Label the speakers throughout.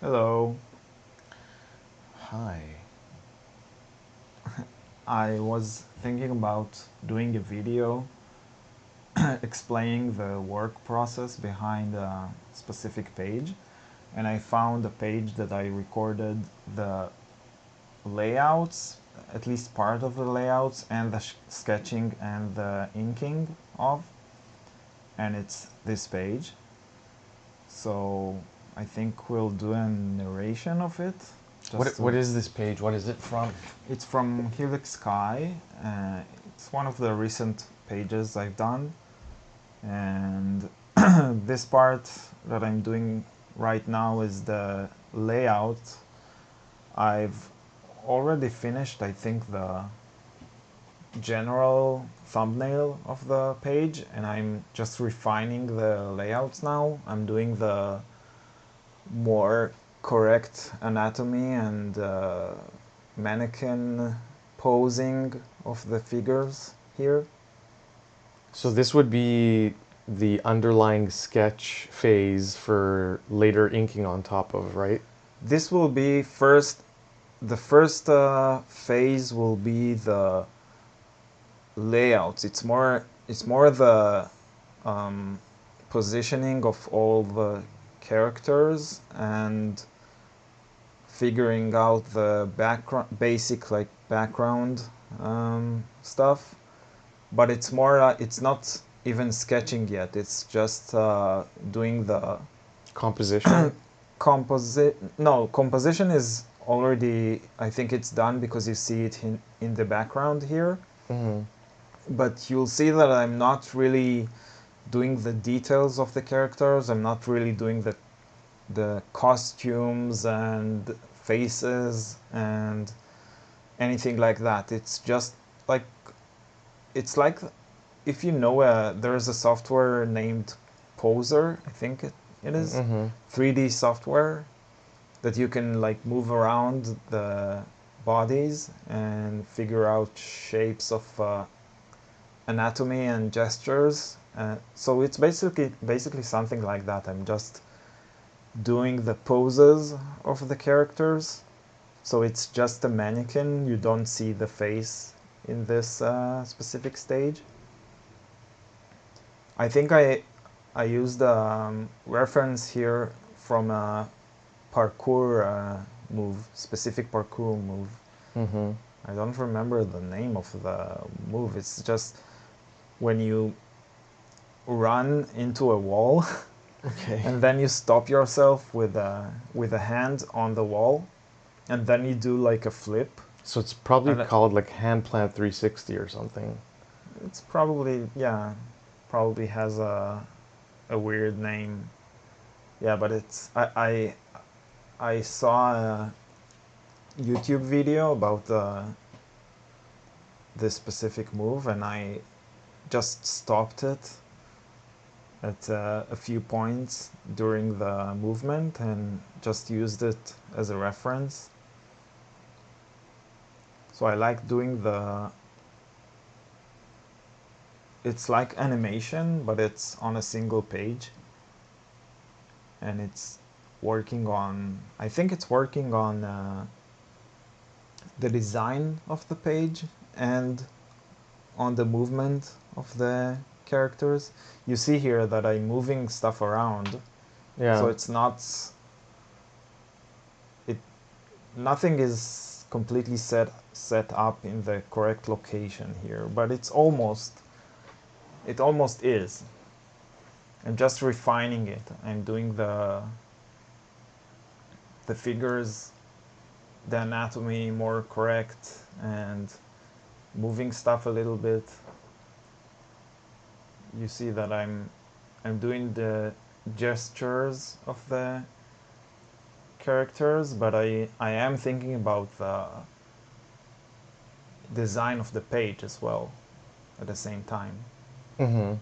Speaker 1: Hello.
Speaker 2: Hi.
Speaker 1: I was thinking about doing a video explaining the work process behind a specific page, and I found a page that I recorded the layouts, at least part of the layouts, and the sketching and the inking of, and it's this page. So I think we'll do a narration of it.
Speaker 2: What is this page? What is it from?
Speaker 1: It's from Helix Sky. It's one of the recent pages I've done, and this part that I'm doing right now is the layout. I've already finished, I think, the general thumbnail of the page, and I'm just refining the layouts now. I'm doing the more correct anatomy and mannequin posing of the figures here.
Speaker 2: So this would be the underlying sketch phase for later inking on top of, right?
Speaker 1: This will be the first phase will be the layouts. It's more the positioning of all the characters and figuring out the background, basic like background stuff. But it's not even sketching yet. It's just doing the
Speaker 2: Composition?
Speaker 1: composition is already, I think it's done because you see it in the background here.
Speaker 2: Mm-hmm.
Speaker 1: But you'll see that I'm not really doing the details of the characters. I'm not really doing the costumes and faces and anything like that. It's just like, it's like, if you know, there is a software named Poser, I think it is,
Speaker 2: Mm-hmm.
Speaker 1: 3D software that you can like move around the bodies and figure out shapes of anatomy and gestures. So it's basically something like that. I'm just doing the poses of the characters. So it's just a mannequin. You don't see the face in this specific stage. I think I used a reference here from a parkour move, specific parkour move.
Speaker 2: Mm-hmm.
Speaker 1: I don't remember the name of the move. It's just when you run into a wall
Speaker 2: Okay.
Speaker 1: and then you stop yourself with a hand on the wall, and then you do like a flip.
Speaker 2: So it's probably
Speaker 1: And
Speaker 2: called like hand plant 360 or something.
Speaker 1: it's probably, yeah, probably has a weird name. Yeah, but it's I saw a YouTube video about this specific move, and I just stopped it at a few points during the movement and just used it as a reference. So I like doing it's like animation, but it's on a single page. And it's working on, I think it's working on the design of the page and on the movement of the characters. You see here that I'm moving stuff around, so
Speaker 2: Yeah.
Speaker 1: it's not, it nothing is completely set up in the correct location here, but it almost is. I'm just refining it. I'm doing the figures, the anatomy more correct, and moving stuff a little bit. You see that I'm doing the gestures of the characters, but I am thinking about the design of the page as well at the same time.
Speaker 2: Mm-hmm.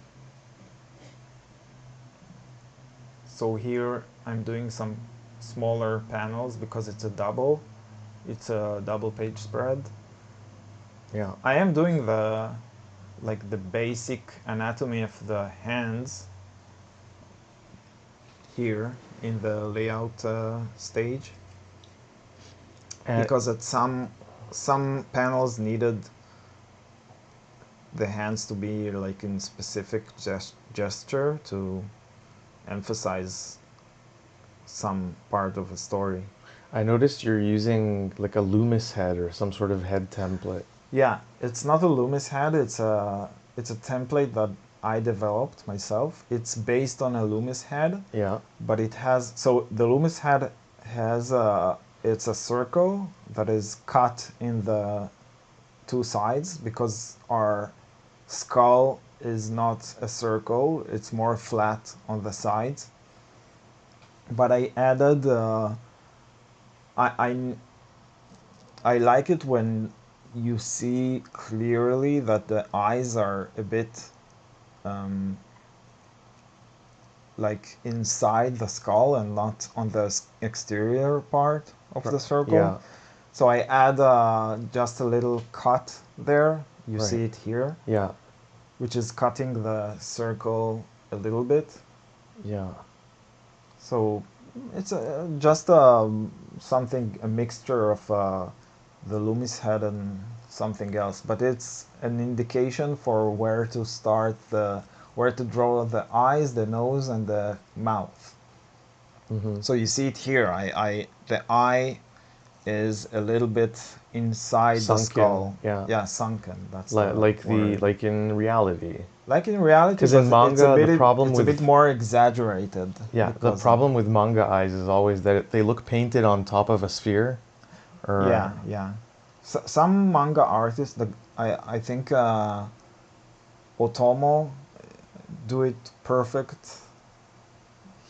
Speaker 1: So here I'm doing some smaller panels because it's a double page spread.
Speaker 2: Yeah.
Speaker 1: I am doing the basic anatomy of the hands, here in the layout stage,
Speaker 2: And
Speaker 1: because at some panels needed the hands to be like in specific gesture to emphasize some part of a story.
Speaker 2: I noticed you're using like a Loomis head or some sort of head template.
Speaker 1: Yeah, it's not a Loomis head. It's a template that I developed myself. It's based on a Loomis head,
Speaker 2: Yeah.
Speaker 1: but it has, so the Loomis head has it's a circle that is cut in the two sides because our skull is not a circle, it's more flat on the sides. But I added I I like it when you see clearly that the eyes are a bit um, like inside the skull and not on the exterior part of the circle.
Speaker 2: Yeah.
Speaker 1: So I add just a little cut there. You
Speaker 2: Right.
Speaker 1: see it here,
Speaker 2: Yeah.
Speaker 1: which is cutting the circle a little bit.
Speaker 2: Yeah.
Speaker 1: So it's just something, a mixture of the Loomis head and something else, but it's an indication for where to start where to draw the eyes, the nose, and the mouth.
Speaker 2: Mm-hmm.
Speaker 1: So you see it here. The eye is a little bit inside the
Speaker 2: Sunken.
Speaker 1: skull.
Speaker 2: Yeah.
Speaker 1: Yeah, sunken. That's the
Speaker 2: Like the
Speaker 1: word.
Speaker 2: like in reality.
Speaker 1: Like in reality,
Speaker 2: Because in
Speaker 1: but
Speaker 2: manga, the problem
Speaker 1: it's a bit
Speaker 2: with
Speaker 1: more exaggerated
Speaker 2: yeah, the
Speaker 1: because
Speaker 2: problem with manga eyes is always that they look painted on top of a sphere,
Speaker 1: yeah,
Speaker 2: or
Speaker 1: yeah. Some manga artists, I think Otomo do it perfect.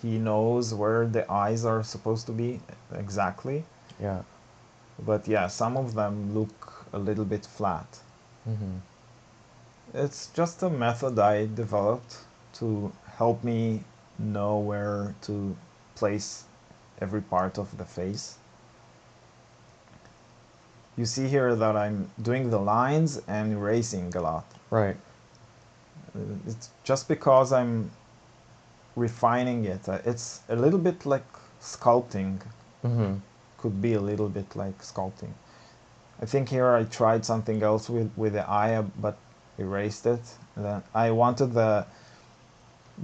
Speaker 1: He knows where the eyes are supposed to be exactly.
Speaker 2: yeah.
Speaker 1: But yeah, some of them look a little bit flat.
Speaker 2: Mm-hmm.
Speaker 1: It's just a method I developed to help me know where to place every part of the face. You see here that I'm doing the lines and erasing a lot.
Speaker 2: Right.
Speaker 1: It's just because I'm refining it. It's a little bit like sculpting.
Speaker 2: Mm-hmm.
Speaker 1: Could be a little bit like sculpting. I think here I tried something else with the eye, but erased it. And then I wanted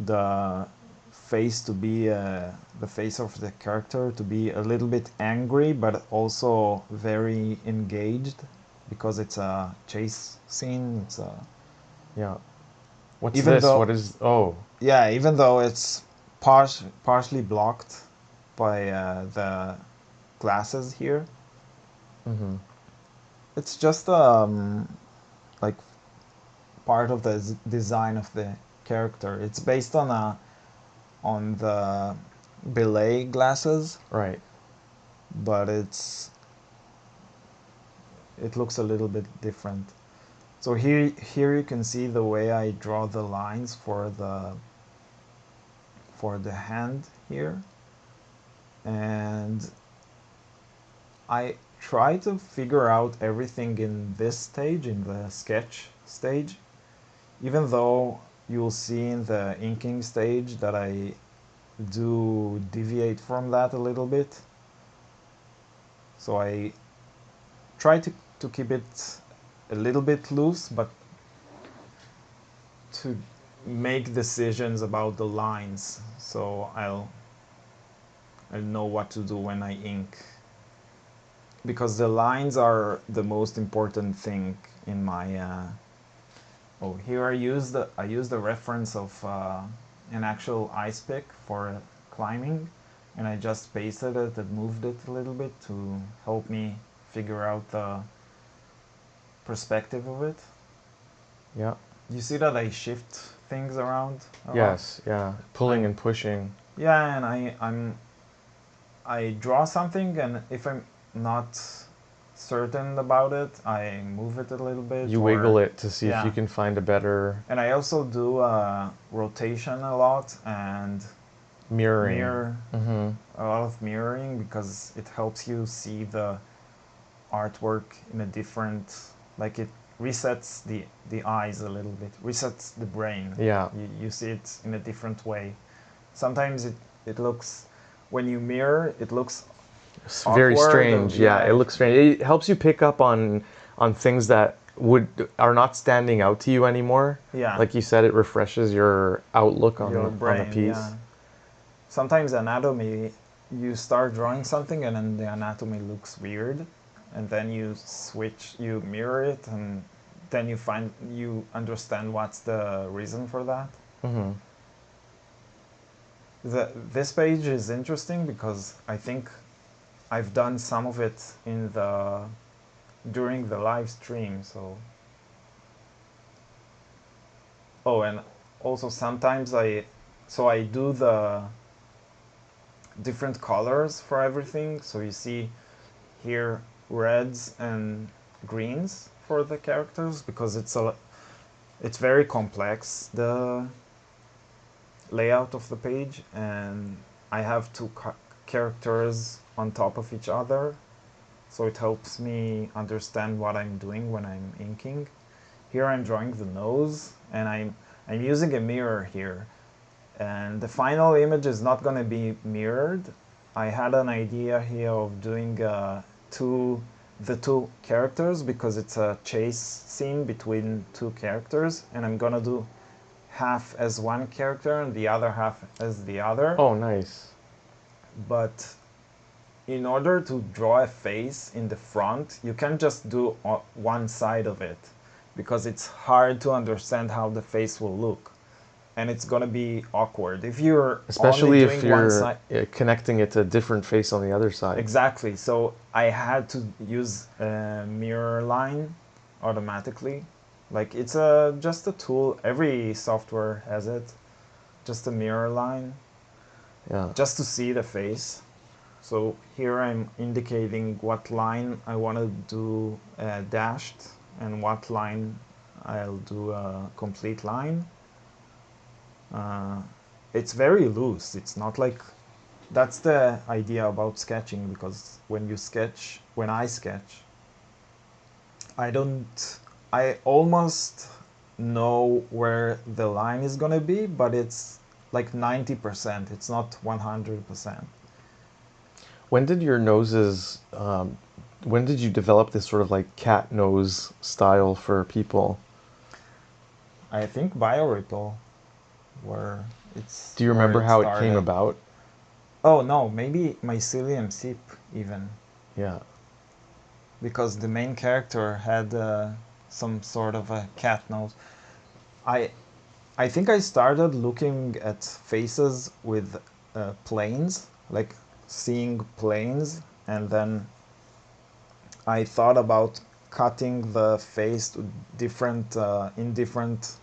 Speaker 1: the face to be the face of the character to be a little bit angry, but also very engaged because it's a chase scene. It's a
Speaker 2: Yeah. What's
Speaker 1: even
Speaker 2: this?
Speaker 1: though
Speaker 2: What is? Oh.
Speaker 1: yeah, even though it's partially blocked by the glasses here,
Speaker 2: Mm-hmm.
Speaker 1: it's just like part of the design of the character. It's based on the belay glasses,
Speaker 2: Right.
Speaker 1: but it looks a little bit different. So here you can see the way I draw the lines for the hand here, and I try to figure out everything in this stage, in the sketch stage, even though you'll see in the inking stage that I do deviate from that a little bit. So I try to keep it a little bit loose, but to make decisions about the lines. So I'll know what to do when I ink. Because the lines are the most important thing in my oh, here I used a reference of an actual ice pick for climbing, and I just pasted it and moved it a little bit to help me figure out the perspective of it.
Speaker 2: Yeah.
Speaker 1: You see that I shift things around a lot?
Speaker 2: Yes. Yeah. Pulling
Speaker 1: I'm
Speaker 2: and pushing.
Speaker 1: yeah, and I draw something, and if I'm not certain about it, I move it a little bit,
Speaker 2: You wiggle
Speaker 1: or
Speaker 2: it to see if you
Speaker 1: yeah.
Speaker 2: can find a better
Speaker 1: And I also do rotation a lot and
Speaker 2: mirroring.
Speaker 1: mirror
Speaker 2: Mm-hmm.
Speaker 1: a lot of mirroring because it helps you see the artwork in a different, like it resets the eyes a little bit, resets the brain.
Speaker 2: Yeah.
Speaker 1: You see it in a different way. Sometimes it looks, when you mirror, it looks
Speaker 2: It's very
Speaker 1: awkward, or
Speaker 2: strange. Yeah,
Speaker 1: yeah,
Speaker 2: it looks strange. It helps you pick up on things that would are not standing out to you anymore.
Speaker 1: yeah,
Speaker 2: Like you said, it refreshes your outlook
Speaker 1: your
Speaker 2: on the
Speaker 1: brain, yeah.
Speaker 2: piece.
Speaker 1: Sometimes anatomy, you start drawing something and then the anatomy looks weird, and then you switch, you mirror it, and then you understand what's the reason for that.
Speaker 2: Mm-hmm.
Speaker 1: This page is interesting because I think I've done some of it during the live stream. So, oh, and also sometimes I do the different colors for everything. So you see here reds and greens for the characters, because it's very complex, the layout of the page, and I have two characters on top of each other, so it helps me understand what I'm doing when I'm inking. Here I'm drawing the nose, and I'm using a mirror here, and the final image is not going to be mirrored. I had an idea here of doing the two characters, because it's a chase scene between two characters, and I'm gonna do half as one character and the other half as the other.
Speaker 2: Oh, nice.
Speaker 1: But in order to draw a face in the front, you can't just do one side of it, because it's hard to understand how the face will look, and it's gonna be awkward if you're only
Speaker 2: Especially if
Speaker 1: doing one
Speaker 2: you're
Speaker 1: side.
Speaker 2: connecting it to a different face on the other side.
Speaker 1: Exactly. So I had to use a mirror line automatically. Like, it's just a tool. Every software has it. Just a mirror line,
Speaker 2: Yeah.
Speaker 1: just to see the face. So here I'm indicating what line I want to do dashed, and what line I'll do a complete line. It's very loose. It's not like, that's the idea about sketching, because when I sketch, I don't, I almost know where the line is gonna be, but it's like 90%. It's not 100%.
Speaker 2: When did your noses? When did you develop this sort of like cat nose style for people?
Speaker 1: I think BioRipple, where
Speaker 2: Do you
Speaker 1: where
Speaker 2: remember
Speaker 1: it
Speaker 2: how it came
Speaker 1: started.
Speaker 2: about?
Speaker 1: Oh no, maybe Mycelium Sip even,
Speaker 2: Yeah.
Speaker 1: because the main character had some sort of a cat nose. I I think I started looking at faces with planes, like seeing planes, and then I thought about cutting the face to in different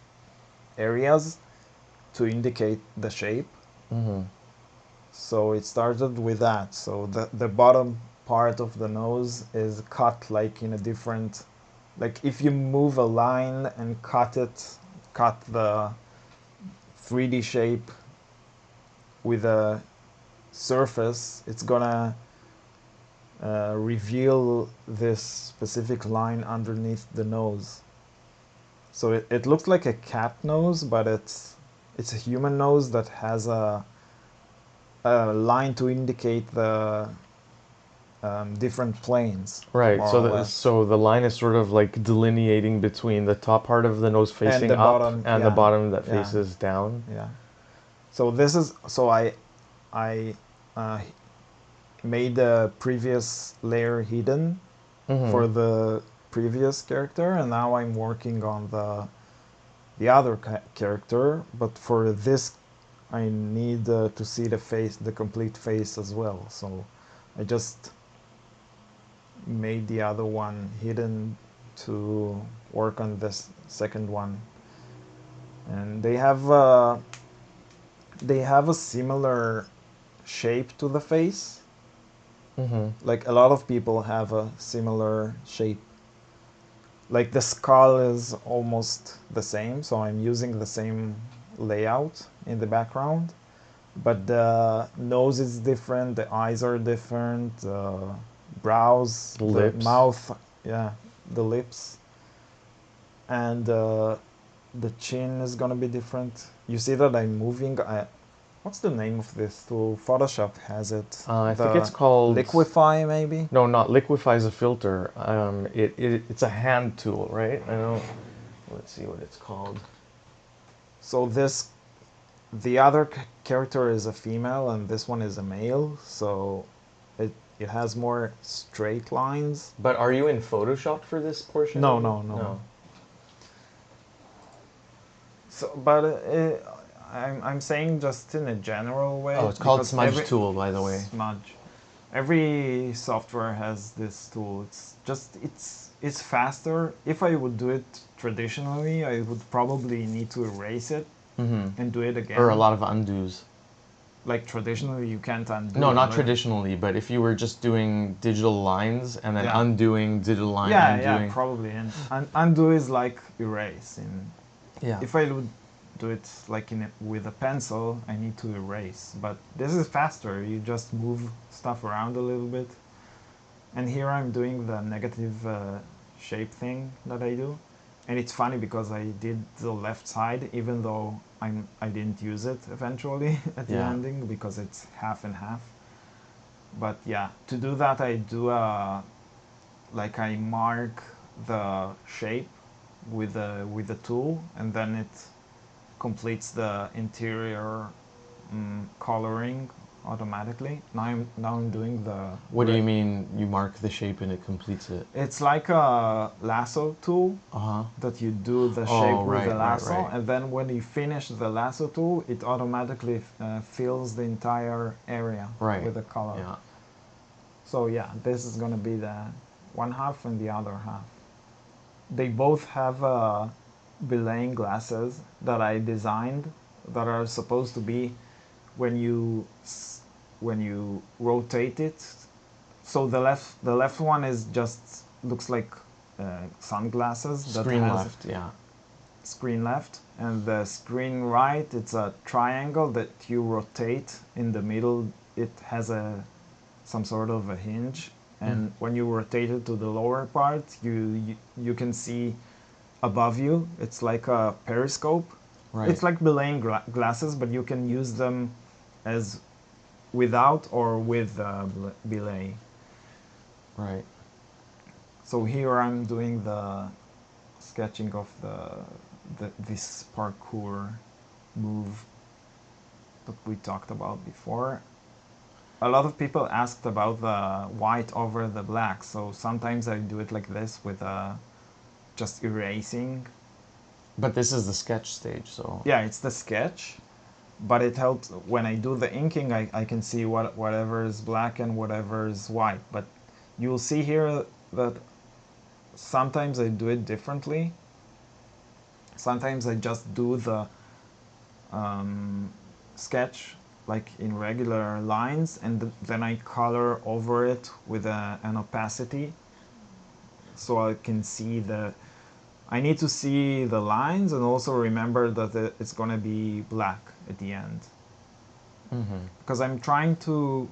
Speaker 1: areas to indicate the shape.
Speaker 2: Mm-hmm.
Speaker 1: So it started with that. So the bottom part of the nose is cut like in a different, like if you move a line and cut the 3D shape with a surface, it's gonna reveal this specific line underneath the nose. So it looks like a cat nose, but it's a human nose that has a line to indicate the different planes,
Speaker 2: Right.
Speaker 1: more
Speaker 2: So
Speaker 1: or less,
Speaker 2: the line is sort of like delineating between the top part of the nose
Speaker 1: and
Speaker 2: facing
Speaker 1: the
Speaker 2: up
Speaker 1: bottom.
Speaker 2: and the
Speaker 1: Yeah,
Speaker 2: bottom that
Speaker 1: yeah,
Speaker 2: faces down.
Speaker 1: yeah. So I uh, made the previous layer hidden
Speaker 2: Mm-hmm.
Speaker 1: for the previous character, and now I'm working on the other character. But for this, I need to see the face, the complete face as well. So I just made the other one hidden to work on this second one, and they have a similar shape to the face.
Speaker 2: Mm-hmm.
Speaker 1: Like, a lot of people have a similar shape. Like, the skull is almost the same, so I'm using the same layout in the background. But the nose is different, the eyes are different, the brows, the
Speaker 2: Lips.
Speaker 1: mouth, yeah, the lips, and the chin is gonna be different. You see that I'm moving. What's the name of this tool? Photoshop has it.
Speaker 2: I think it's
Speaker 1: The
Speaker 2: called...
Speaker 1: Liquify, maybe?
Speaker 2: No, not Liquify is a filter. It's a hand tool, right? I don't... Let's see what it's called.
Speaker 1: So the other character is a female and this one is a male, so it has more straight lines.
Speaker 2: But are you in Photoshop for this portion?
Speaker 1: No, no, no. So, but I'm saying just in a general way.
Speaker 2: Oh, it's called
Speaker 1: because
Speaker 2: Smudge Tool, by the way.
Speaker 1: Smudge. Every software has this tool. It's faster. If I would do it traditionally, I would probably need to erase it and do it again.
Speaker 2: Or a lot of undos.
Speaker 1: Like traditionally, you can't undo.
Speaker 2: No, not traditionally, but if you were just doing digital lines and then undoing digital line, undoing.
Speaker 1: Yeah, probably. And undo is like erase. If I would do it like with a pencil, I need to erase. But this is faster. You just move stuff around a little bit. And here I'm doing the negative shape thing that I do. And it's funny because I did the left side, even though I didn't use it eventually at the ending because it's half and half. But yeah, to do that I do like I mark the shape with the tool, and then it completes the interior coloring automatically. Now I'm doing the...
Speaker 2: What do you mean you mark the shape and it completes it?
Speaker 1: It's like a lasso tool that you do the shape with the lasso, and then when you finish the lasso tool, it automatically fills the entire area with the color.
Speaker 2: Yeah.
Speaker 1: So yeah, this is gonna be the one half and the other half. They both have belaying glasses that I designed that are supposed to be when you rotate it. So the left one is just looks like sunglasses.
Speaker 2: Screen left, yeah.
Speaker 1: Screen left, and the screen right, it's a triangle that you rotate. In the middle, it has some sort of a hinge, and when you rotate it to the lower part, you can see above you. It's like a periscope.
Speaker 2: Right.
Speaker 1: It's like belaying glasses, but you can use them as without or with belay.
Speaker 2: Right.
Speaker 1: So here I'm doing the sketching of this parkour move that we talked about before. A lot of people asked about the white over the black, so sometimes I do it like this with just erasing.
Speaker 2: But this is the sketch stage, so...
Speaker 1: Yeah, it's the sketch, but it helps when I do the inking. I can see whatever is black and whatever is white, but you'll see here that sometimes I do it differently. Sometimes I just do the sketch like in regular lines, and then I color over it with an opacity, so I can see I need to see the lines and also remember that it's gonna be black at the end. Because I'm trying to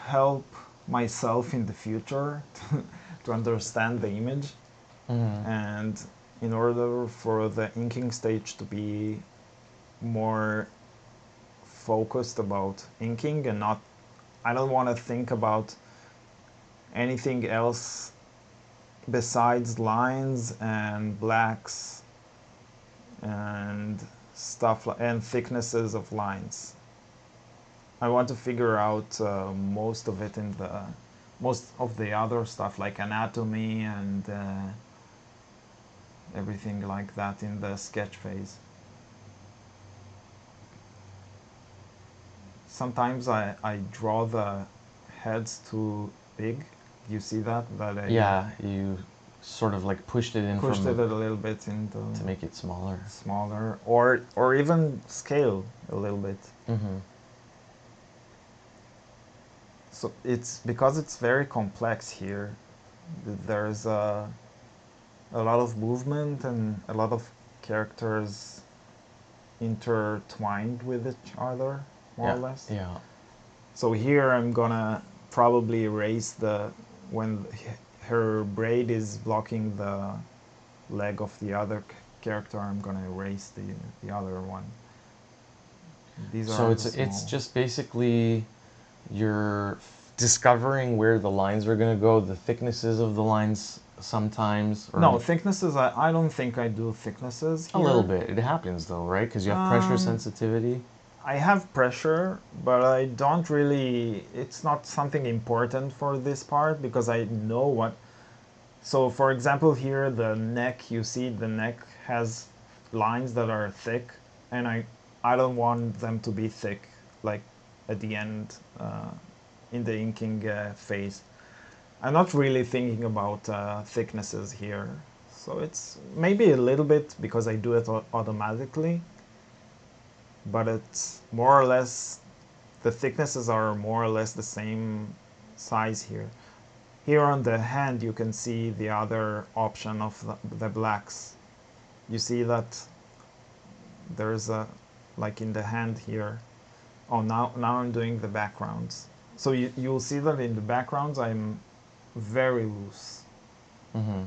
Speaker 1: help myself in the future to understand the image, and in order for the inking stage to be more focused about inking and not, I don't want to think about anything else besides lines and blacks and stuff and thicknesses of lines. I want to figure out most of it in most of the other stuff like anatomy and everything like that in the sketch phase. Sometimes I draw the heads too big. You see that?
Speaker 2: Yeah, you sort of like pushed it in
Speaker 1: pushed it a little bit into
Speaker 2: to make it smaller.
Speaker 1: Smaller, or even scale a little bit. So it's because it's very complex here. There's a lot of movement and a lot of characters intertwined with each other, more or less.
Speaker 2: Yeah.
Speaker 1: So here I'm gonna probably erase when her braid is blocking the leg of the other character, I'm gonna erase the other one. These
Speaker 2: So
Speaker 1: are the
Speaker 2: it's
Speaker 1: small.
Speaker 2: just basically you're discovering where the lines are going to go, the thicknesses of the lines sometimes,
Speaker 1: No,
Speaker 2: or
Speaker 1: thicknesses, I don't think I do thicknesses
Speaker 2: a little
Speaker 1: here.
Speaker 2: bit. It happens though, right? Because you have pressure
Speaker 1: Um,
Speaker 2: sensitivity.
Speaker 1: I have pressure, but I don't really, it's not something important for this part because I know what. So for example here the neck, you see the neck has lines that are thick, and I don't want them to be thick like at the end in the inking phase. I'm not really thinking about thicknesses here. So it's maybe a little bit because I do it automatically, but it's more or less, the thicknesses are more or less the same size here. Here on the hand you can see the other option of the blacks. You see that there's a, like in the hand here. Oh, now I'm doing the backgrounds. So you'll see that in the backgrounds I'm very loose.
Speaker 2: Mm-hmm.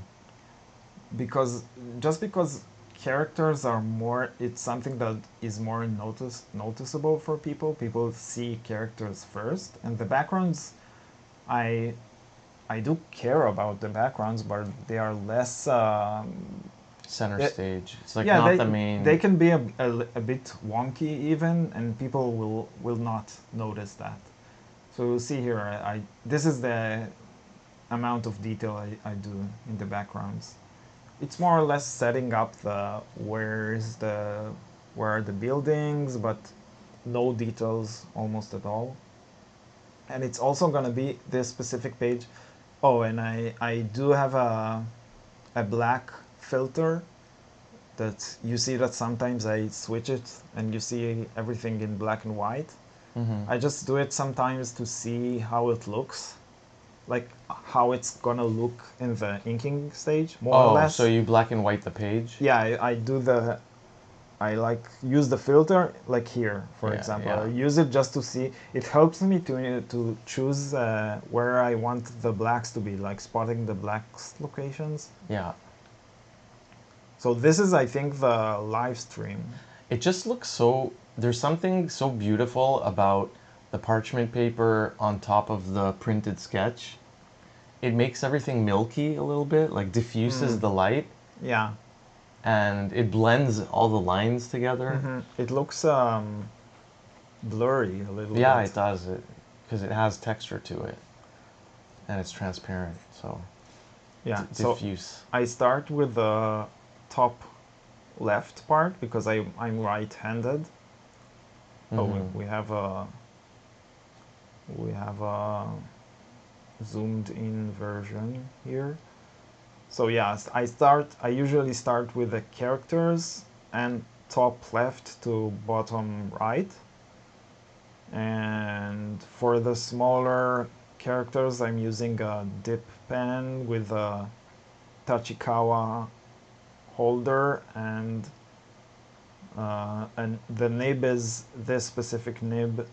Speaker 1: Because just because characters are more, it's something that is more noticeable for people see characters first, and the backgrounds, i I do care about the backgrounds, but they are less
Speaker 2: Center stage. It's like
Speaker 1: yeah,
Speaker 2: not the
Speaker 1: they
Speaker 2: main.
Speaker 1: can be a bit wonky even, and people will not notice that. So you'll see here, I this is the amount of detail I do in the backgrounds. It's more or less setting up the where are the buildings, but no details almost at all. And it's also gonna be this specific page. Oh, and I do have a black filter that you see that sometimes I switch it and you see everything in black and white.
Speaker 2: Mm-hmm.
Speaker 1: I just do it sometimes to see how it looks, like how it's gonna look in the inking stage, more or
Speaker 2: Oh, so
Speaker 1: less.
Speaker 2: you black and white the page?
Speaker 1: Yeah, I do the, I like use the filter like here, for
Speaker 2: Yeah,
Speaker 1: example. I
Speaker 2: yeah.
Speaker 1: use it just to see. It helps me to choose where I want the blacks to be, like spotting the blacks locations.
Speaker 2: Yeah.
Speaker 1: So this is, I think, the live stream.
Speaker 2: It just looks so. There's something so beautiful about the parchment paper on top of the printed sketch. It makes everything milky a little bit, like diffuses
Speaker 1: Mm,
Speaker 2: the light,
Speaker 1: yeah.
Speaker 2: and it blends all the lines together.
Speaker 1: It looks blurry a little
Speaker 2: Yeah,
Speaker 1: bit.
Speaker 2: it does it because it has texture to it, and it's transparent, so
Speaker 1: Yeah. So
Speaker 2: diffuse.
Speaker 1: I start with the top left part because I'm right-handed. Oh,
Speaker 2: Mm-hmm.
Speaker 1: we have a zoomed in version here. So yeah, I usually start with the characters and top left to bottom right. And for the smaller characters, I'm using a dip pen with a Tachikawa holder, and the nib is, this specific nib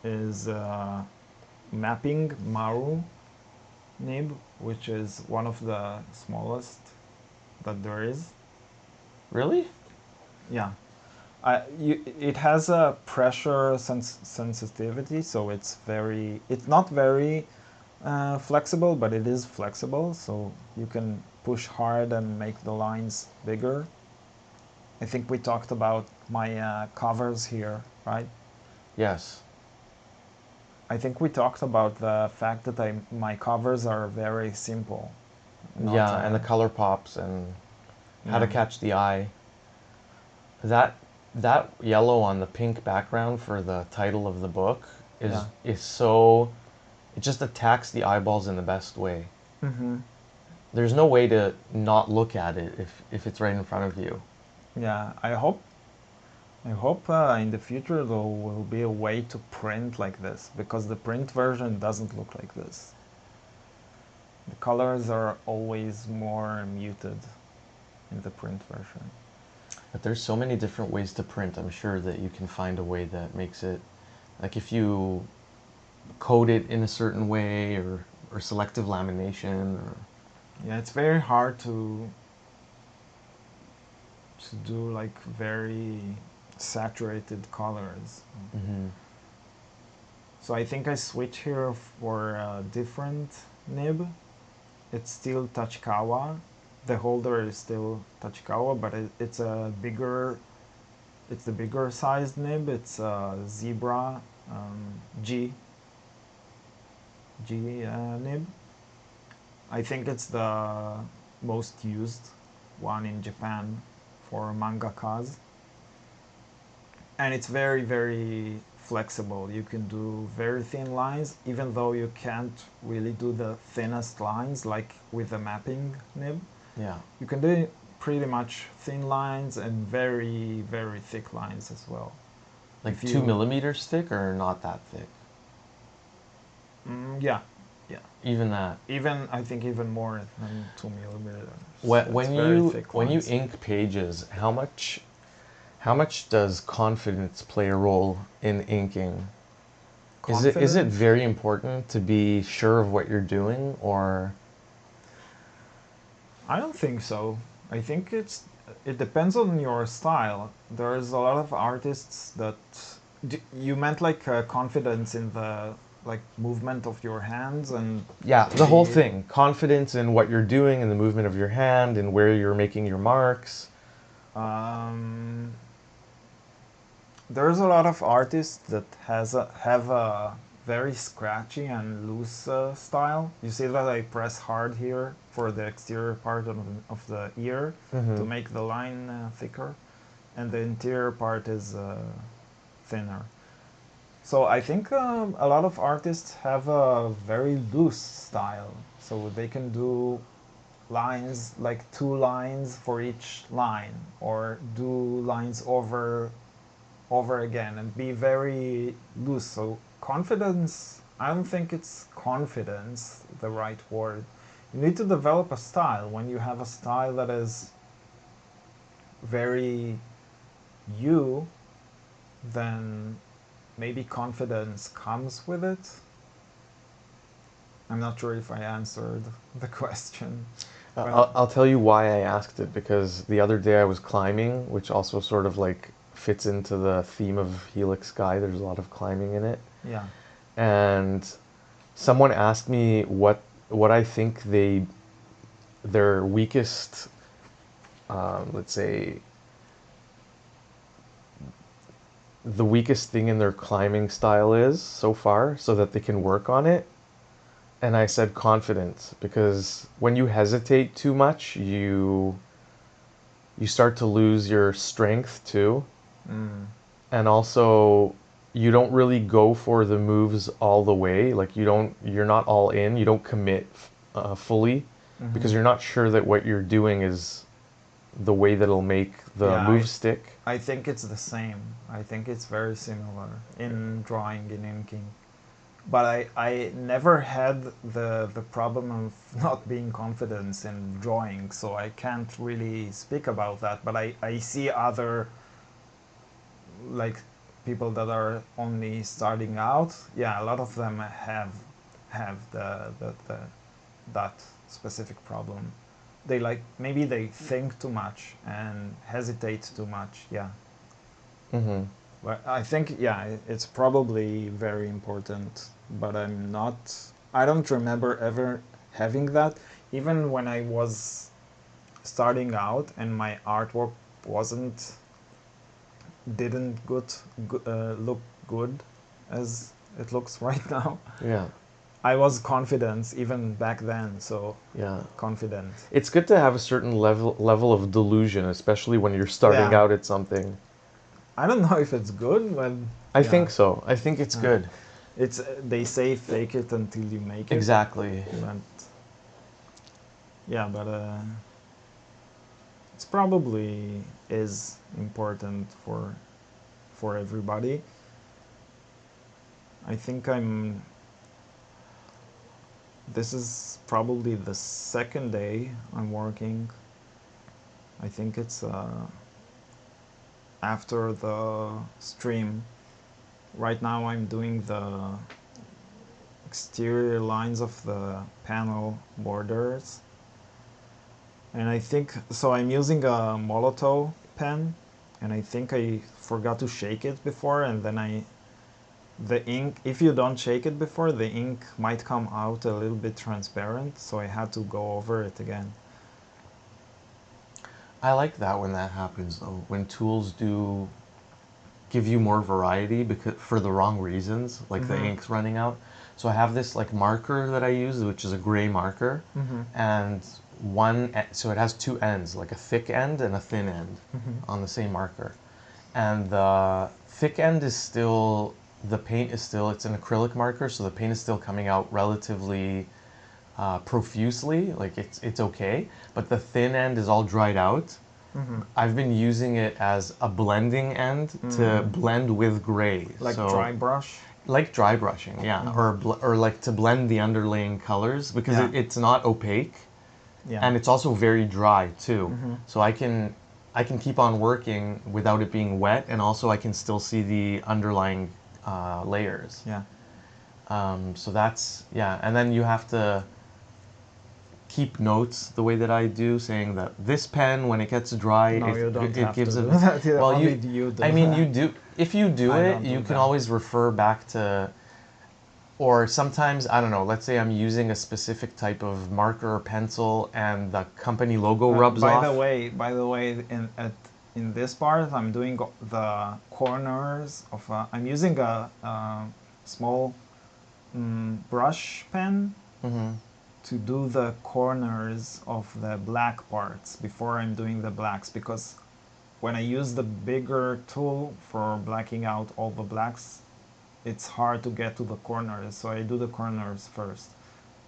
Speaker 1: is mapping Maru nib, which is one of the smallest that there is.
Speaker 2: Really?
Speaker 1: Yeah, it has a pressure sensitivity, so it's not very flexible, but it is flexible, so you can push hard and make the lines bigger. I think we talked about my covers here, right?
Speaker 2: Yes.
Speaker 1: I think we talked about the fact that my covers are very simple, not
Speaker 2: Yeah, and the color pops and how to
Speaker 1: yeah.
Speaker 2: catch the eye. That that yellow on the pink background for the title of the book
Speaker 1: Yeah.
Speaker 2: is so, it just attacks the eyeballs in the best way.
Speaker 1: Mm-hmm.
Speaker 2: There's no way to not look at it if it's right in front of you.
Speaker 1: Yeah, I hope in the future there will be a way to print like this, because the print version doesn't look like this. The colors are always more muted in the print version.
Speaker 2: But there's so many different ways to print. I'm sure that you can find a way that makes it, like if you code it in a certain way, or selective lamination, or
Speaker 1: Yeah, it's very hard to do like very saturated colors.
Speaker 2: Mm-hmm.
Speaker 1: So I think I switch here for a different nib. It's still Tachikawa. The holder is still Tachikawa, but it's the bigger sized nib. It's a Zebra G nib. I think it's the most used one in Japan for mangakas. And it's very, very flexible. You can do very thin lines, even though you can't really do the thinnest lines like with the mapping nib.
Speaker 2: Yeah.
Speaker 1: You can do pretty much thin lines and very, very thick lines as well.
Speaker 2: Like
Speaker 1: If
Speaker 2: 2 millimeters thick or not that thick?
Speaker 1: Yeah.
Speaker 2: Even that.
Speaker 1: I think even more than 2 millimeters.
Speaker 2: When
Speaker 1: very
Speaker 2: you
Speaker 1: thick
Speaker 2: when you
Speaker 1: lines.
Speaker 2: ink pages, how much does confidence play a role in inking? Is it
Speaker 1: Confidence?
Speaker 2: very important to be sure of what you're doing, or
Speaker 1: I don't think so. I think it depends on your style. There's a lot of artists that you meant like confidence in the like movement of your hands and
Speaker 2: yeah, the whole thing, confidence in what you're doing and the movement of your hand and where you're making your marks?
Speaker 1: Um, there's a lot of artists that have a very scratchy and loose style. You see that I press hard here for the exterior part of the ear to make the line thicker, and the interior part is thinner. So I think a lot of artists have a very loose style, so they can do lines like 2 lines for each line, or do lines over again and be very loose. So confidence, I don't think it's confidence the right word. You need to develop a style. When you have a style that is very you, then maybe confidence comes with it. I'm not sure if I answered the question.
Speaker 2: I'll tell you why I asked it, because the other day I was climbing, which also sort of like fits into the theme of Helix Sky. There's a lot of climbing in it.
Speaker 1: Yeah.
Speaker 2: And someone asked me what I think their weakest, let's say, the weakest thing in their climbing style is so far, so that they can work on it. And I said confidence, because when you hesitate too much, you start to lose your strength too. And also, you don't really go for the moves all the way. Like you're not all in. You don't commit fully, because you're not sure that what you're doing is the way that'll make the
Speaker 1: Yeah,
Speaker 2: move stick.
Speaker 1: I think it's the same. I think it's very similar in drawing and inking. But I never had the problem of not being confident in drawing, so I can't really speak about that. But I see other like people that are only starting out. Yeah, a lot of them have the that specific problem. They like maybe they think too much and hesitate too much. Yeah.
Speaker 2: Mm-hmm.
Speaker 1: But I think, yeah, it's probably very important, but I don't remember ever having that. Even when I was starting out and my artwork wasn't, didn't look good as it looks right now.
Speaker 2: Yeah.
Speaker 1: I was confident even back then, so
Speaker 2: Yeah.
Speaker 1: confident.
Speaker 2: It's good to have a certain level of delusion, especially when you're starting
Speaker 1: Yeah.
Speaker 2: out at something.
Speaker 1: I don't know if it's good, but
Speaker 2: I
Speaker 1: yeah.
Speaker 2: think so. I think it's good.
Speaker 1: It's they say fake it until you make it.
Speaker 2: Exactly.
Speaker 1: But yeah, but it's probably is important for everybody. I think this is probably the second day I'm working. I think it's after the stream. Right now I'm doing the exterior lines of the panel borders. And I think, so I'm using a Molotov pen. and I think I forgot to shake it before, and then the ink, if you don't shake it before, the ink might come out a little bit transparent, so I had to go over it again.
Speaker 2: I like that when that happens though, when tools do give you more variety because for the wrong reasons, like the ink's running out. So I have this like marker that I use, which is a gray marker, and so it has two ends, like a thick end and a thin end on the same marker. And the thick end is still, the paint is still, it's an acrylic marker, so the paint is still coming out relatively profusely, like it's okay, but the thin end is all dried out. I've been using it as a blending end to blend with gray.
Speaker 1: Like
Speaker 2: so,
Speaker 1: dry brush?
Speaker 2: like dry brushing, yeah, or like to blend the underlaying colors because
Speaker 1: Yeah.
Speaker 2: it's not opaque,
Speaker 1: Yeah.
Speaker 2: and it's also very dry too. So I can keep on working without it being wet, and also I can still see the underlying layers.
Speaker 1: Yeah.
Speaker 2: So that's, yeah, and then you have to keep notes the way that I do, saying that this pen, when it gets dry,
Speaker 1: No, you don't
Speaker 2: it
Speaker 1: have
Speaker 2: gives
Speaker 1: to
Speaker 2: a.
Speaker 1: do that.
Speaker 2: Well,
Speaker 1: Only you do
Speaker 2: I mean,
Speaker 1: that.
Speaker 2: you do. If you do
Speaker 1: I
Speaker 2: it,
Speaker 1: don't
Speaker 2: you
Speaker 1: do
Speaker 2: can
Speaker 1: that.
Speaker 2: always refer back to. Or sometimes, I don't know, let's say I'm using a specific type of marker or pencil and the company logo rubs off.
Speaker 1: By the way, in this part, I'm doing the corners of. I'm using a small brush pen to do the corners of the black parts before I'm doing the blacks, because when I use the bigger tool for blacking out all the blacks, it's hard to get to the corners, so I do the corners first.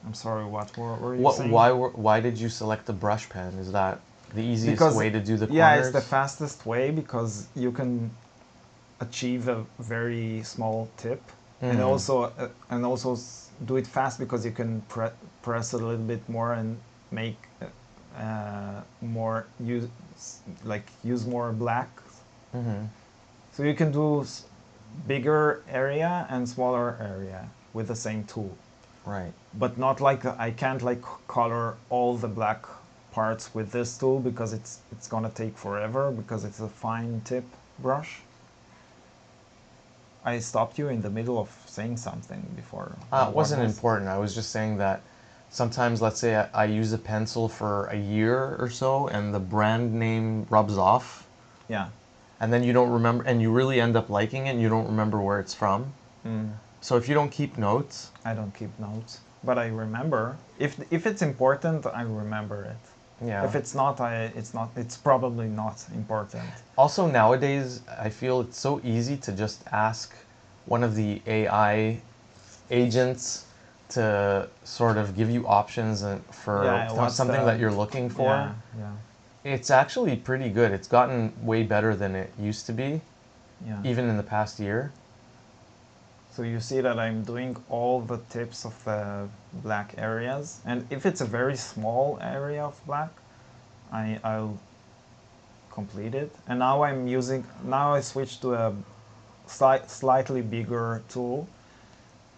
Speaker 1: I'm sorry, what were you saying?
Speaker 2: Why did you select the brush pen? Is that the easiest way to do the corners?
Speaker 1: Yeah, it's the fastest way because you can achieve a very small tip, and also do it fast because you can press a little bit more and make more use more black. So you can do bigger area and smaller area with the same tool.
Speaker 2: Right.
Speaker 1: But not like I can't like color all the black parts with this tool because it's gonna take forever because it's a fine tip brush. I stopped you in the middle of saying something before.
Speaker 2: It wasn't important. I was just saying that sometimes, let's say I use a pencil for a year or so and the brand name rubs off.
Speaker 1: Yeah.
Speaker 2: And then you don't remember, and you really end up liking it and you don't remember where it's from. So if you don't keep notes.
Speaker 1: I don't keep notes, but I remember. If it's important, I remember it.
Speaker 2: Yeah.
Speaker 1: If it's not, it's probably not important.
Speaker 2: Also nowadays, I feel it's so easy to just ask one of the AI agents to sort of give you options for something that you're looking for.
Speaker 1: Yeah, yeah.
Speaker 2: It's actually pretty good. It's gotten way better than it used to be, even in the past year.
Speaker 1: So you see that I'm doing all the tips of the black areas, and if it's a very small area of black, I'll complete it. And now I switched to a slightly bigger tool.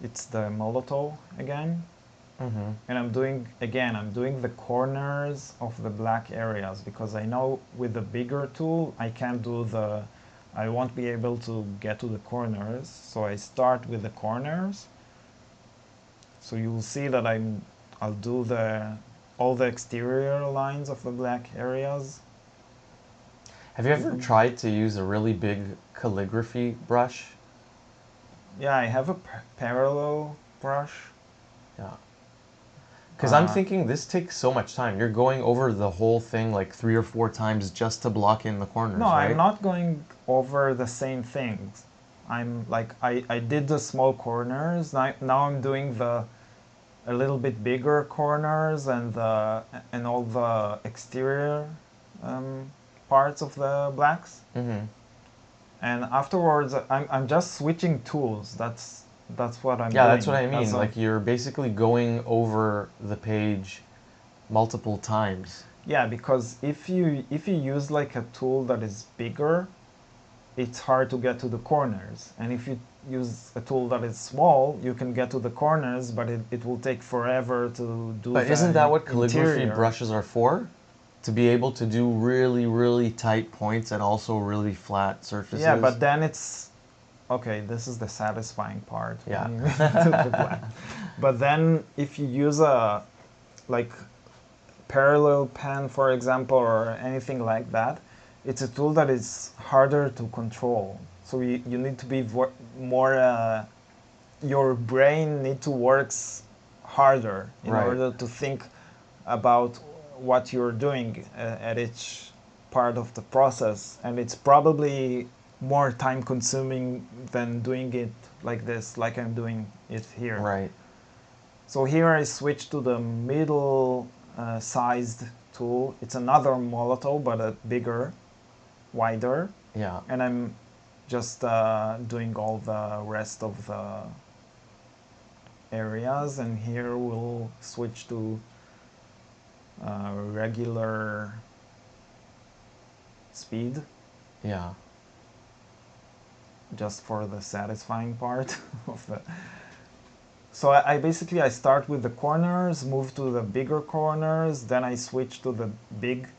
Speaker 1: It's the Molotov again. And I'm doing the corners of the black areas because I know with the bigger tool I won't be able to get to the corners, so I start with the corners. So you'll see that I'll do all the exterior lines of the black areas.
Speaker 2: Have you ever tried to use a really big calligraphy brush?
Speaker 1: Yeah, I have a parallel brush.
Speaker 2: Yeah. Because I'm thinking this takes so much time. You're going over the whole thing like 3 or 4 times just to block in the corners,
Speaker 1: No,
Speaker 2: right?
Speaker 1: I'm not going over the same things. I'm like I did the small corners. Now I'm doing a little bit bigger corners and all the exterior parts of the blacks. And afterwards, I'm just switching tools. That's what I'm doing.
Speaker 2: Yeah, that's what I mean. Like you're basically going over the page multiple times.
Speaker 1: Yeah, because if you use like a tool that is bigger, it's hard to get to the corners. And if you use a tool that is small, you can get to the corners, but it will take forever to do.
Speaker 2: But isn't that what calligraphy brushes are for? to be able to do really, really tight points and also really flat surfaces.
Speaker 1: Yeah, but then it's okay. This is the satisfying part.
Speaker 2: Yeah.
Speaker 1: When you do the black. But then if you use a like parallel pen, for example, or anything like that, it's a tool that is harder to control. So you need to be more. Your brain need to work harder in
Speaker 2: Right.
Speaker 1: order to think about what you're doing at each part of the process, and it's probably more time consuming than doing it like this, like I'm doing it here.
Speaker 2: Right.
Speaker 1: So here I switch to the middle sized tool. It's another Molotov, but a bigger, wider,
Speaker 2: Yeah.
Speaker 1: and I'm just doing all the rest of the areas, and here we'll switch to regular speed,
Speaker 2: Yeah.
Speaker 1: just for the satisfying part of the. So I basically I start with the corners, move to the bigger corners, then I switch to the big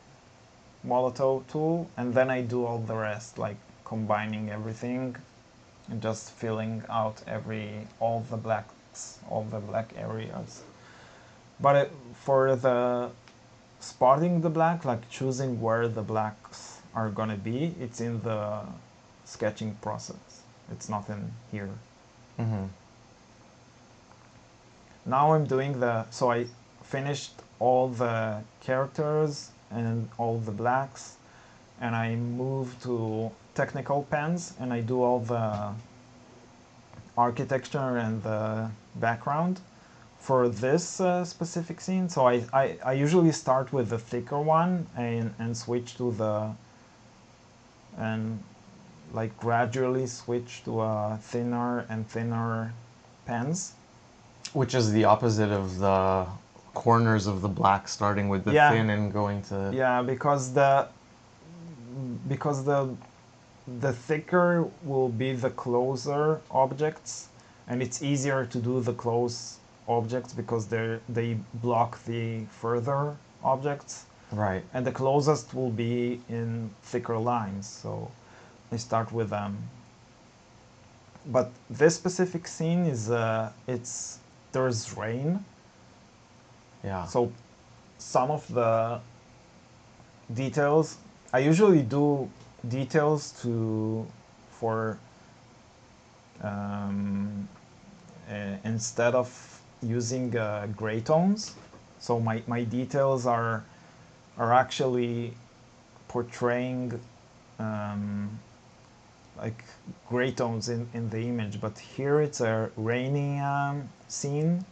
Speaker 1: Molotov tool, and then I do all the rest, like combining everything and just filling out all the black areas. But for the spotting the black, like choosing where the blacks are gonna be, it's in the sketching process. It's not in here.
Speaker 2: Mm-hmm.
Speaker 1: Now I'm doing so I finished all the characters and all the blacks, and I move to technical pens and I do all the architecture and the background for this specific scene. So I usually start with the thicker one and switch to and like gradually switch to thinner and thinner pens.
Speaker 2: Which is the opposite of the corners of the black, starting with the
Speaker 1: Yeah.
Speaker 2: thin and going to.
Speaker 1: Yeah, because the thicker will be the closer objects, and it's easier to do the close objects because they block the further objects,
Speaker 2: Right.
Speaker 1: and the closest will be in thicker lines. So I start with them. But this specific scene is there's rain,
Speaker 2: Yeah.
Speaker 1: so some of the details I usually do details for instead of using gray tones. So my details are actually portraying like gray tones in the image, but here it's a rainy scene.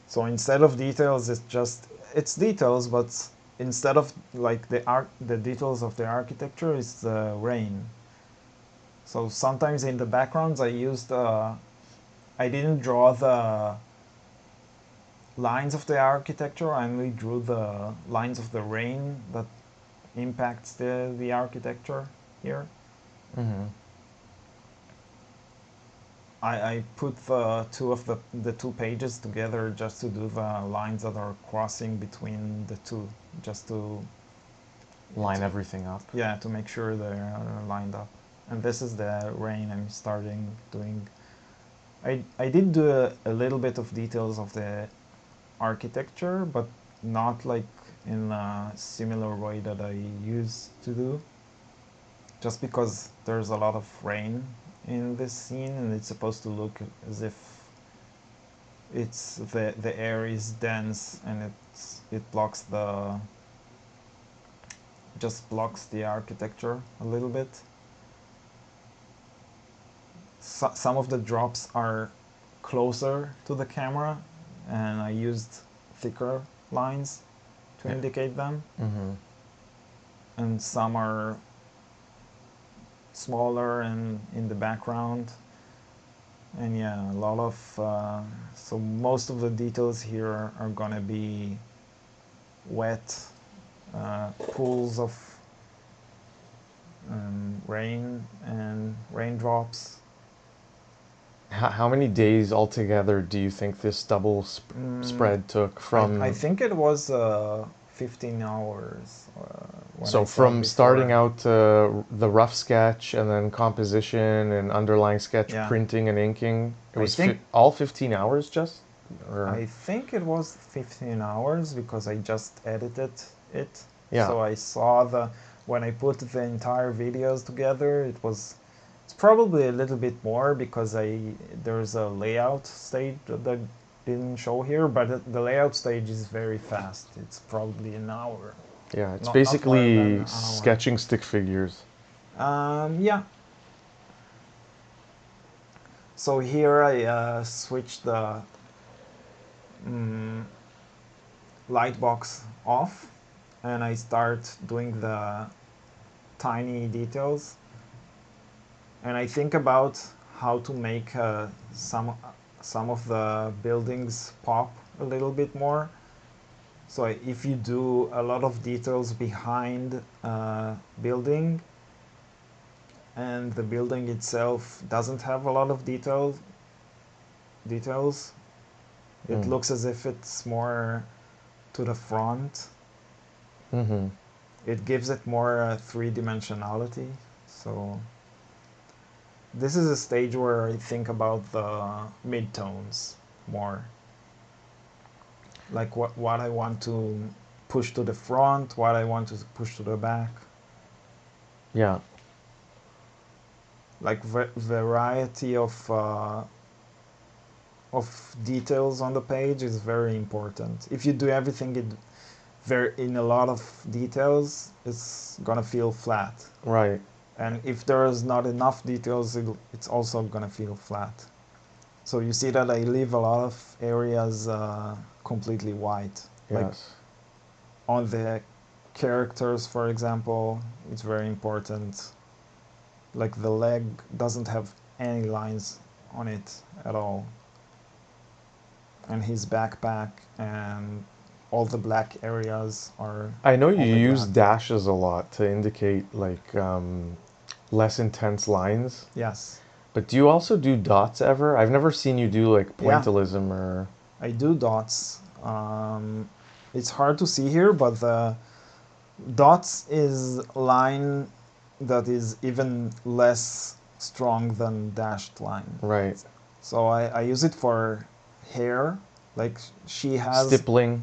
Speaker 1: So instead of details, it's details, but instead of like the details of the architecture, it's the rain. So sometimes in the backgrounds I didn't draw the lines of the architecture. I only drew the lines of the rain that impacts the architecture here.
Speaker 2: Mm-hmm.
Speaker 1: I put the two pages together just to do the lines that are crossing between the two, just to
Speaker 2: Line everything up.
Speaker 1: yeah, to make sure they're lined up. And this is the rain I'm starting doing. I did do a little bit of details of the architecture, but not like in a similar way that I used to do. Just because there's a lot of rain in this scene, and it's supposed to look as if the air is dense and it blocks just blocks the architecture a little bit. Some of the drops are closer to the camera, and I used thicker lines to indicate them.
Speaker 2: Mm-hmm.
Speaker 1: And some are smaller and in the background. And yeah, a lot of so most of the details here are gonna be wet pools of rain and raindrops.
Speaker 2: How many days altogether do you think this double spread took from?
Speaker 1: I think it was 15 hours.
Speaker 2: So from starting out the rough sketch and then composition and underlying sketch,
Speaker 1: Yeah.
Speaker 2: printing and inking, it
Speaker 1: I
Speaker 2: was
Speaker 1: think
Speaker 2: all 15 hours just? Or?
Speaker 1: I think it was 15 hours because I just edited it.
Speaker 2: Yeah.
Speaker 1: So I saw when I put the entire videos together, it's probably a little bit more because there's a layout stage that didn't show here, but the layout stage is very fast. It's probably an hour.
Speaker 2: Yeah, it's
Speaker 1: Not more than
Speaker 2: basically
Speaker 1: an hour.
Speaker 2: sketching stick figures.
Speaker 1: Yeah. So here I switched the light box off and I start doing the tiny details. And I think about how to make some of the buildings pop a little bit more. So if you do a lot of details behind a building and the building itself doesn't have a lot of details, it looks as if it's more to the front.
Speaker 2: Mm-hmm.
Speaker 1: It gives it more three-dimensionality. So this is a stage where I think about the midtones more. Like what I want to push to the front, what I want to push to the back.
Speaker 2: Yeah.
Speaker 1: Like variety of details on the page is very important. If you do everything in a lot of details, it's gonna feel flat.
Speaker 2: Right.
Speaker 1: And if there is not enough details, it's also gonna feel flat. So you see that I leave a lot of areas completely white. Like
Speaker 2: Yes.
Speaker 1: on the characters, for example, it's very important. Like the leg doesn't have any lines on it at all. And his backpack and all the black areas are
Speaker 2: I know you
Speaker 1: only
Speaker 2: use
Speaker 1: black.
Speaker 2: dashes a lot to indicate like less intense lines.
Speaker 1: Yes.
Speaker 2: But do you also do dots ever? I've never seen you do like
Speaker 1: Yeah,
Speaker 2: pointillism or.
Speaker 1: I do dots. It's hard to see here, but the dots is line that is even less strong than dashed line.
Speaker 2: Right.
Speaker 1: So I use it for hair. Like she has.
Speaker 2: Stippling.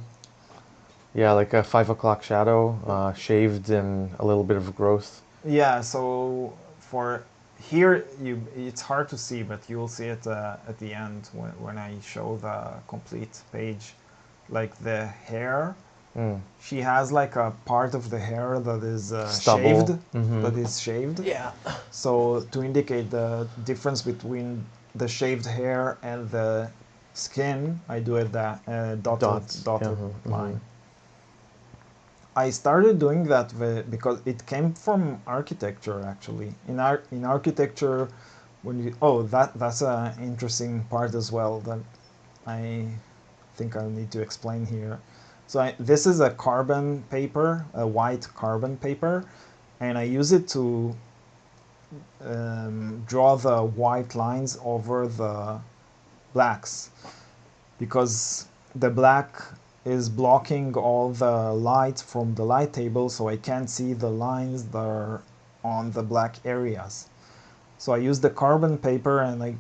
Speaker 2: Yeah, like a 5 o'clock shadow, shaved and a little bit of growth.
Speaker 1: Yeah, so for here, it's hard to see, but you'll see it at the end when I show the complete page. Like the hair, she has like a part of the hair that is shaved,
Speaker 2: Stubble. Mm-hmm.
Speaker 1: that is shaved.
Speaker 2: Yeah.
Speaker 1: So to indicate the difference between the shaved hair and the skin, I do it that
Speaker 2: Dots.
Speaker 1: dotted
Speaker 2: Mm-hmm.
Speaker 1: line. I started doing that because it came from architecture actually. In architecture, when you that's an interesting part as well that I think I need to explain here. So this is a carbon paper, a white carbon paper, and I use it to draw the white lines over the blacks because the black is blocking all the light from the light table, so I can't see the lines that are on the black areas. So I use the carbon paper and I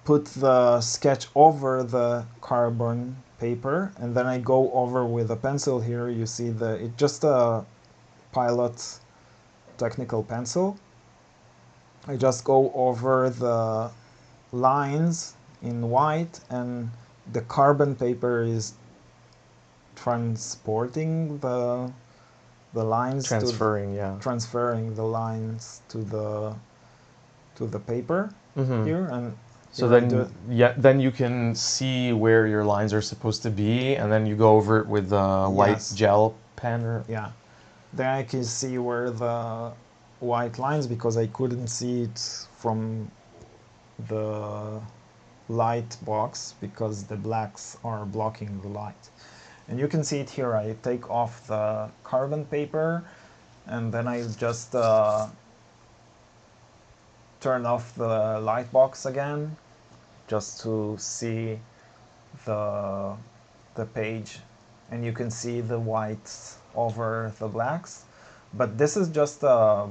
Speaker 1: put the sketch over the carbon paper, and then I go over with a pencil here. You see it's just a pilot technical pencil. I just go over the lines in white, and the carbon paper is transporting the lines
Speaker 2: Transferring, yeah.
Speaker 1: transferring the lines to the paper here, and
Speaker 2: So
Speaker 1: here I do it.
Speaker 2: then you can see where your lines are supposed to be, and then you go over it with a white
Speaker 1: Yes.
Speaker 2: gel pen. Or
Speaker 1: Yeah, then I can see where the white lines, because I couldn't see it from the light box because the blacks are blocking the light. And you can see it here. I take off the carbon paper and then I just turn off the light box again just to see the page and you can see the whites over the blacks. But this is just the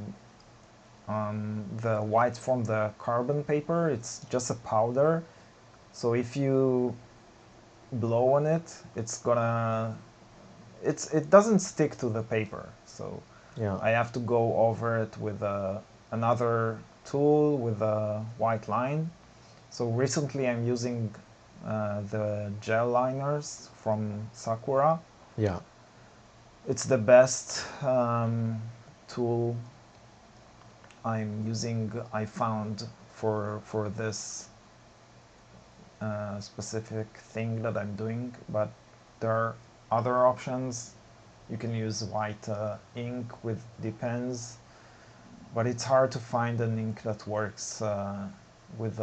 Speaker 1: white from the carbon paper. It's just a powder. So if you blow on it, it doesn't stick to the paper. So
Speaker 2: Yeah.
Speaker 1: I have to go over it with another tool with a white line. So recently I'm using the gel liners from Sakura.
Speaker 2: Yeah.
Speaker 1: It's the best tool I found for this specific thing that I'm doing, but there are other options. You can use white ink with depends, but it's hard to find an ink that works with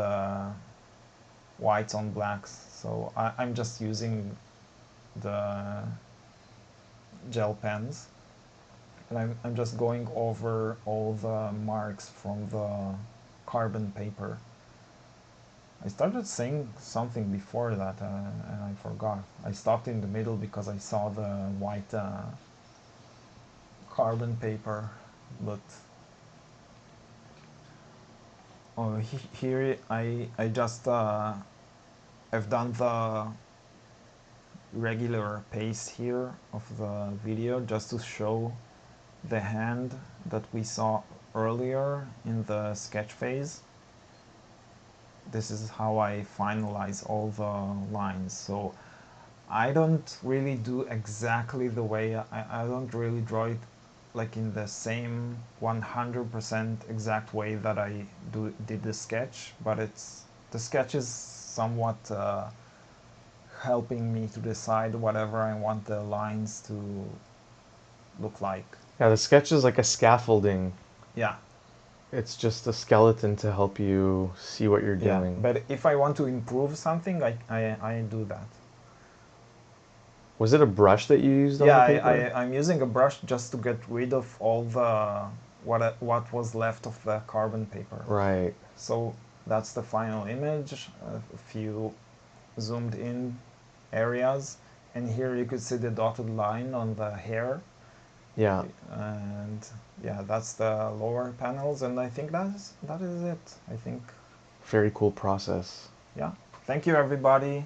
Speaker 1: whites on blacks. So I'm just using the gel pens, and I'm just going over all the marks from the carbon paper. I started saying something before that and I forgot. I stopped in the middle because I saw the white carbon paper, but here I just I've done the regular pace here of the video just to show the hand that we saw earlier in the sketch phase. This is how I finalize all the lines. So I don't really do exactly the way I don't really draw it like in the same 100% exact way that I did the sketch, but the sketch is somewhat helping me to decide whatever I want the lines to look like.
Speaker 2: Yeah, the sketch is like a scaffolding.
Speaker 1: Yeah.
Speaker 2: It's just a skeleton to help you see what you're
Speaker 1: Yeah,
Speaker 2: doing.
Speaker 1: but if I want to improve something, I do that.
Speaker 2: Was it a brush that you used on
Speaker 1: Yeah,
Speaker 2: the paper?
Speaker 1: I'm using a brush just to get rid of all the what was left of the carbon paper.
Speaker 2: Right.
Speaker 1: So that's the final image, a few zoomed in areas, and here you could see the dotted line on the hair.
Speaker 2: Yeah.
Speaker 1: And yeah, that's the lower panels, and I think that is it. I think.
Speaker 2: Very cool process.
Speaker 1: Yeah. Thank you, everybody.